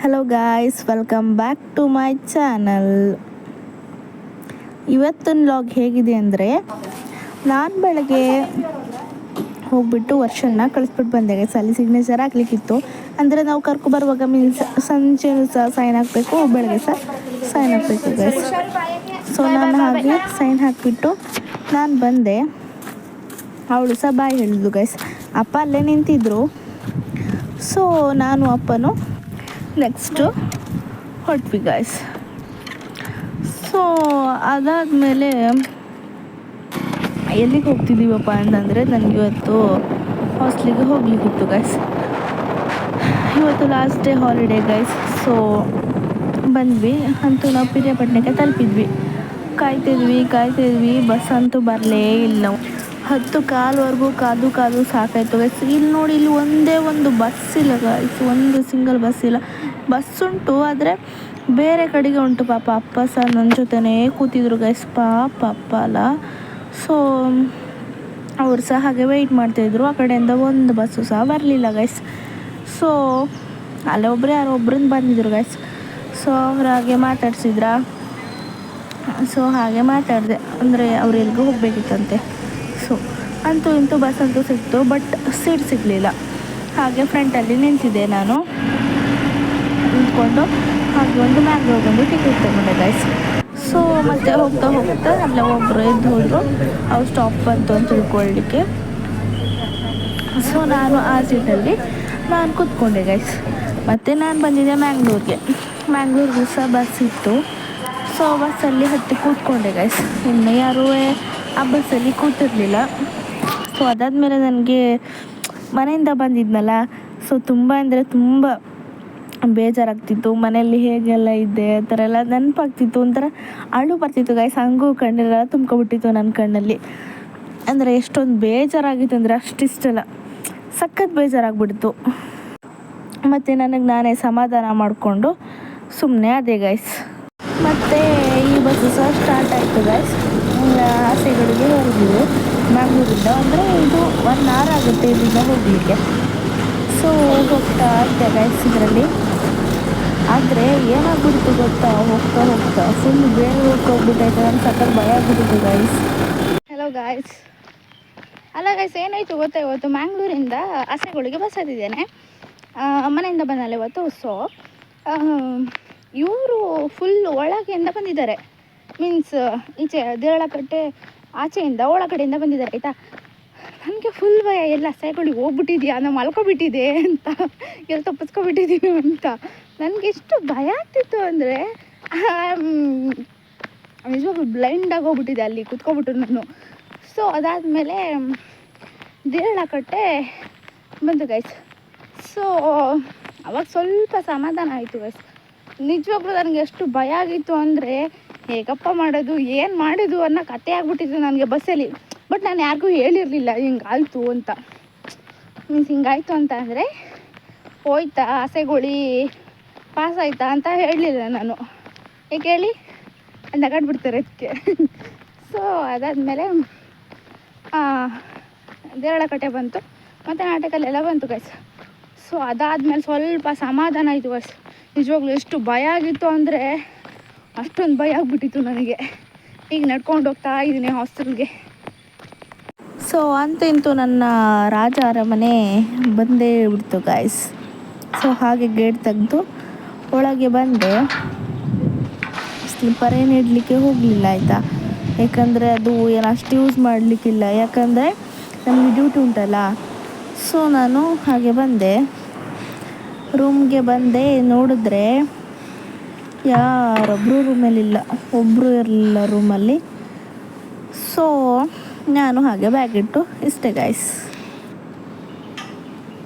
Hello guys, welcome back to my channel. ಇವತ್ತಿನ vlog ಹೇಗಿದೆ ಅಂದರೆ, ನಾನು ಬೆಳಗ್ಗೆ ಹೋಗ್ಬಿಟ್ಟು ವರ್ಷನ ಕಳಿಸ್ಬಿಟ್ಟು ಬಂದೆ ಗೈಸ್. ಅಲ್ಲಿ ಸಿಗ್ನೇಚರ್ ಹಾಕ್ಲಿಕ್ಕಿತ್ತು. ಅಂದರೆ ನಾವು ಕರ್ಕೊಬರುವಾಗ ಮೀನ್ಸ್ ಸಂಜೆ ಸಹ ಸೈನ್ ಹಾಕಬೇಕು, ಬೆಳಗ್ಗೆ ಸಹ ಸೈನ್ ಹಾಕಬೇಕು ಗೈಸ್. ಸೊ ನಾನು ಹಾಗೆ ಸೈನ್ ಹಾಕಿಬಿಟ್ಟು ನಾನು ಬಂದೆ. ಅವಳು ಸಹ ಬಾಯ್ ಹೇಳಿದ್ಲು ಗೈಸ್. ಅಪ್ಪ ಅಲ್ಲೇ ನಿಂತಿದ್ದರು. ಸೊ ನಾನು ಅಪ್ಪನು ನೆಕ್ಸ್ಟು ಹೊರಟ್ವಿ ಗಾಯ್ಸ್. ಸೊ ಅದಾದಮೇಲೆ ಎಲ್ಲಿಗೆ ಹೋಗ್ತಿದ್ದೀವಪ್ಪ ಅಂತಂದರೆ, ನನಗೆ ಇವತ್ತು ಹಾಸ್ಟ್ಲಿಗೆ ಹೋಗ್ಲಿಕ್ಕಿತ್ತು ಗೈಸ್. ಇವತ್ತು last day holiday guys. So ಬಂದ್ವಿ. ಅಂತೂ ನಾವು ಪಿರಿಯಾಪಟ್ಟಣಕ್ಕೆ ತಲುಪಿದ್ವಿ. ಕಾಯ್ತಿದ್ವಿ. ಬಸ್ ಅಂತೂ ಬರಲೇ ಇಲ್ಲ. 10:15ವರೆಗೂ ಕಾದು ಸಾಕಾಯಿತು ಗೈಸ್. ಇಲ್ಲಿ ನೋಡಿ, ಇಲ್ಲಿ ಒಂದೇ ಒಂದು ಬಸ್ ಇಲ್ಲ ಗೈಸ್. ಒಂದು ಸಿಂಗಲ್ ಬಸ್ ಇಲ್ಲ. ಬಸ್ ಉಂಟು, ಆದರೆ ಬೇರೆ ಕಡೆಗೆ ಉಂಟು. ಪಾಪ ಅಪ್ಪ ಸಹ ನನ್ನ ಜೊತೆನೇ ಕೂತಿದ್ರು ಗೈಸ್. ಪಾಪ ಅಪ್ಪ ಅಲ್ಲ. ಸೊ ಅವ್ರು ಸಹ ಹಾಗೆ ವೆಯ್ಟ್ ಮಾಡ್ತಾಯಿದ್ರು. ಆ ಕಡೆಯಿಂದ ಒಂದು ಬಸ್ಸು ಸಹ ಬರಲಿಲ್ಲ ಗೈಸ್. ಸೊ ಅಲ್ಲೇ ಯಾರೋ ಒಬ್ರನ್ನ ಬಂದಿದ್ರು ಗೈಸ್. ಸೊ ಅವ್ರು ಹಾಗೆ ಮಾತಾಡ್ಸಿದ್ರ. ಸೊ ಹಾಗೆ ಮಾತಾಡಿದೆ, ಅಂದರೆ ಅವ್ರು ಎಲ್ಲಿಗೂ ಹೋಗಬೇಕಿತ್ತಂತೆ. ಸೊ ಅಂತೂ ಇಂತೂ ಬಸ್ ಅಂತೂ ಸಿಕ್ತು, ಬಟ್ ಸೀಟ್ ಸಿಗಲಿಲ್ಲ. ಹಾಗೆ ಫ್ರಂಟಲ್ಲಿ ನಿಂತಿದ್ದೆ ನಾನು. ನಿಂತ್ಕೊಂಡು ಹಾಗೆ ಒಂದು ಮ್ಯಾಂಗ್ಳೂರ್ಗೊಂದು ಟಿಕೆಟ್ ತಗೊಂಡೆ ಗೈಸ್. ಸೊ ಮತ್ತೆ ಹೋಗ್ತಾ ಅಲ್ಲೇ ಒಬ್ಬರು ಎದ್ದು ಹೋದರು. ಅವ್ರು ಸ್ಟಾಪ್ ಬಂತು ಅಂತ ತಿಳ್ಕೊಳ್ಳಿಕ್ಕೆ. ಸೊ ನಾನು ಆ ಸೀಟಲ್ಲಿ ನಾನು ಕೂತ್ಕೊಂಡೆ ಗೈಸ್. ಮತ್ತು ನಾನು ಬಂದಿದ್ದೆ ಮ್ಯಾಂಗ್ಳೂರ್ಗೂ ಸಹ ಬಸ್ ಇತ್ತು. ಸೊ ಬಸ್ಸಲ್ಲಿ ಹತ್ತಿ ಕೂತ್ಕೊಂಡೆ ಗೈಸ್. ಇನ್ನು ಯಾರೂ ಆ ಬಸ್ಸಲ್ಲಿ ಕೂತಿರಲಿಲ್ಲ. ಸೊ ಅದಾದಮೇಲೆ ನನಗೆ ಮನೆಯಿಂದ ಬಂದಿದ್ನಲ್ಲ, ಸೊ ತುಂಬ ಅಂದರೆ ತುಂಬ ಬೇಜಾರಾಗ್ತಿತ್ತು. ಮನೆಯಲ್ಲಿ ಹೇಗೆಲ್ಲ ಇದ್ದೆ ಆ ಥರ ಎಲ್ಲ ನೆನಪಾಗ್ತಿತ್ತು. ಒಂಥರ ಅಳು ಬರ್ತಿತ್ತು ಗೈಸ್. ಹಂಗೂ ಕಣ್ಣೆಲ್ಲ ತುಂಬ್ಕೊಬಿಟ್ಟಿತ್ತು ನನ್ನ ಕಣ್ಣಲ್ಲಿ. ಅಂದರೆ ಎಷ್ಟೊಂದು ಬೇಜಾರಾಗಿತ್ತು ಅಂದರೆ ಅಷ್ಟಿಷ್ಟಲ್ಲ, ಸಖತ್ ಬೇಜಾರಾಗ್ಬಿಡ್ತು. ಮತ್ತು ನನಗೆ ನಾನೇ ಸಮಾಧಾನ ಮಾಡಿಕೊಂಡು ಸುಮ್ಮನೆ ಅದೇ ಗೈಸ್. ಮತ್ತು ಈ ಬಸ್ಸು ಸಹ ಸ್ಟಾರ್ಟ್ ಆಯಿತು ಗೈಸ್. ಆಸೆಗಳಿಗೆ ಹೋಗಿದ್ವಿ ಮ್ಯಾಂಗ್ಳೂರಿಂದ. ಅಂದರೆ ಇದು 1 hour ಆಗುತ್ತೆ ಇಲ್ಲಿಂದ ಹೋಗಲಿಕ್ಕೆ. ಸೊ ಹೋಗ್ತಾ ಇದ್ದೆ ಗೈಸ್ ಇದರಲ್ಲಿ. ಆದರೆ ಏನಾಗ್ಬಿಡ್ತು ಗೊತ್ತಾ, ಹೋಗ್ತಾ ಫುಲ್ ಬೇರೆ ಹೋಗ್ಬಿಟ್ಟೈತೆ. ನನಗೆ ಸಖತ್ ಭಯ ಆಗ್ಬಿಟ್ಟಿತ್ತು ಗೈಸ್. Hello guys. ಅಲ್ಲ ಗೈಸ್, ಏನಾಯಿತು ಗೊತ್ತಾ, ಇವತ್ತು ಮ್ಯಾಂಗ್ಳೂರಿಂದ ಆಸೆಗಳಿಗೆ ಬಸ್ ಹತ್ತಿದ್ದೇನೆ. ಮನೆಯಿಂದ ಬಂದಲ್ಲ ಇವತ್ತು. ಸೊ ಇವರು ಫುಲ್ ಒಳಗೆಯಿಂದ ಬಂದಿದ್ದಾರೆ. ಮೀನ್ಸ್ ಈಚೆ ದೇರಳಕಟ್ಟೆ ಆಚೆಯಿಂದ ಒಳಗಡೆಯಿಂದ ಬಂದಿದ್ದಾರೆ ಆಯಿತಾ. ನನಗೆ ಫುಲ್ ಭಯ, ಎಲ್ಲ ಆಸೆಗಳಿಗೆ ಹೋಗ್ಬಿಟ್ಟಿದ್ಯಾ, ನಾವು ಮಲ್ಕೊಬಿಟ್ಟಿದೆ ಅಂತ, ಎಲ್ಲ ತಪ್ಪಿಸ್ಕೊಬಿಟ್ಟಿದ್ದೀವಿ ಅಂತ. ನನಗೆ ಎಷ್ಟು ಭಯ ಆಗ್ತಿತ್ತು ಅಂದರೆ, ನಿಜವಾಗ್ಲೂ ಬ್ಲೈಂಡಾಗಿ ಹೋಗ್ಬಿಟ್ಟಿದೆ ಅಲ್ಲಿ ಕುತ್ಕೊಬಿಟ್ಟು ನಾನು. ಸೊ ಅದಾದಮೇಲೆ ದೇರಳಕಟ್ಟೆ ಬಂತು ಗೈಸ್. ಸೊ ಅವಾಗ ಸ್ವಲ್ಪ ಸಮಾಧಾನ ಆಯಿತು ಗೈಸ್. ನಿಜವಾಗ್ಲೂ ನನಗೆ ಎಷ್ಟು ಭಯ ಆಗಿತ್ತು ಅಂದರೆ, ಹೇಗಪ್ಪ ಮಾಡೋದು, ಏನು ಮಾಡೋದು ಅನ್ನೋ ಕತೆ ಆಗ್ಬಿಟ್ಟಿತ್ತು ನನಗೆ ಬಸ್ಸಲ್ಲಿ. ಬಟ್ ನಾನು ಯಾರಿಗೂ ಹೇಳಿರಲಿಲ್ಲ ಹಿಂಗಾಯ್ತು ಅಂತ. ಮೀನ್ಸ್ ಹಿಂಗಾಯ್ತು ಅಂತ ಅಂದರೆ, ಹೋಯ್ತಾ ಆಸೆಗಳು ಪಾಸ್ ಆಯಿತಾ ಅಂತ ಹೇಳಲಿಲ್ಲ ನಾನು. ಏಕೆ ಹೇಳಿ, ನಗಾಡ್ಬಿಡ್ತಾರೆ ಅದಕ್ಕೆ. ಸೊ ಅದಾದಮೇಲೆ ದೇರಳಕಟ್ಟೆ ಬಂತು, ಮತ್ತು ನಾಟಕಲ್ಲೆಲ್ಲ ಬಂತು ಗೈಸ್. ಸೊ ಅದಾದಮೇಲೆ ಸ್ವಲ್ಪ ಸಮಾಧಾನ ಆಯಿತು ಗೈಸ್. ನಿಜವಾಗ್ಲೂ ಎಷ್ಟು ಭಯ ಆಗಿತ್ತು ಅಂದರೆ ಅಷ್ಟೊಂದು ಭಯ ಆಗಿಬಿಟ್ಟಿತ್ತು ನನಗೆ. ಈಗ ನಡ್ಕೊಂಡು ಹೋಗ್ತಾ ಇದ್ದೀನಿ ಹಾಸ್ಟೆಲ್ಗೆ. ಸೊ ಅಂತೂ ನನ್ನ ರಾಜ ಅರಮನೆ ಬಂದೇ ಬಿಡ್ತು ಗಾಯ್ಸ್. ಸೊ ಹಾಗೆ ಗೇಟ್ ತೆಗೆದು ಒಳಗೆ ಬಂದೆ. ಸ್ಲಿಪ್ಪರ್ ಏನು ಇಡಲಿಕ್ಕೆ ಹೋಗಲಿಲ್ಲ ಆಯಿತಾ, ಯಾಕಂದರೆ ಅದು ಏನು ಅಷ್ಟು ಯೂಸ್ ಮಾಡಲಿಕ್ಕಿಲ್ಲ, ಯಾಕಂದರೆ ನಮಗೆ ಡ್ಯೂಟಿ ಉಂಟಲ್ಲ. ಸೊ ನಾನು ಹಾಗೆ ಬಂದೆ, ರೂಮ್ಗೆ ಬಂದೆ. ನೋಡಿದ್ರೆ ಯಾರೊಬ್ಬರು ರೂಮಲ್ಲಿಲ್ಲ, ಒಬ್ಬರು ಇರಲಿಲ್ಲ ರೂಮಲ್ಲಿ. ಸೊ ನಾನು ಹಾಗೆ ಬ್ಯಾಗ್ ಇಟ್ಟು ಇಷ್ಟೇ ಗಾಯ್ಸ್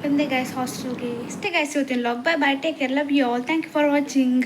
ಬಂದೆ ಗಾಯ್ಸ್ ಹಾಸ್ಟೆಲ್ಗೆ. ಇಷ್ಟೇ ಗಾಯ್ಸ್ ಇವತ್ತಿನ vlog. Bye take care, love you all, thank you for watching.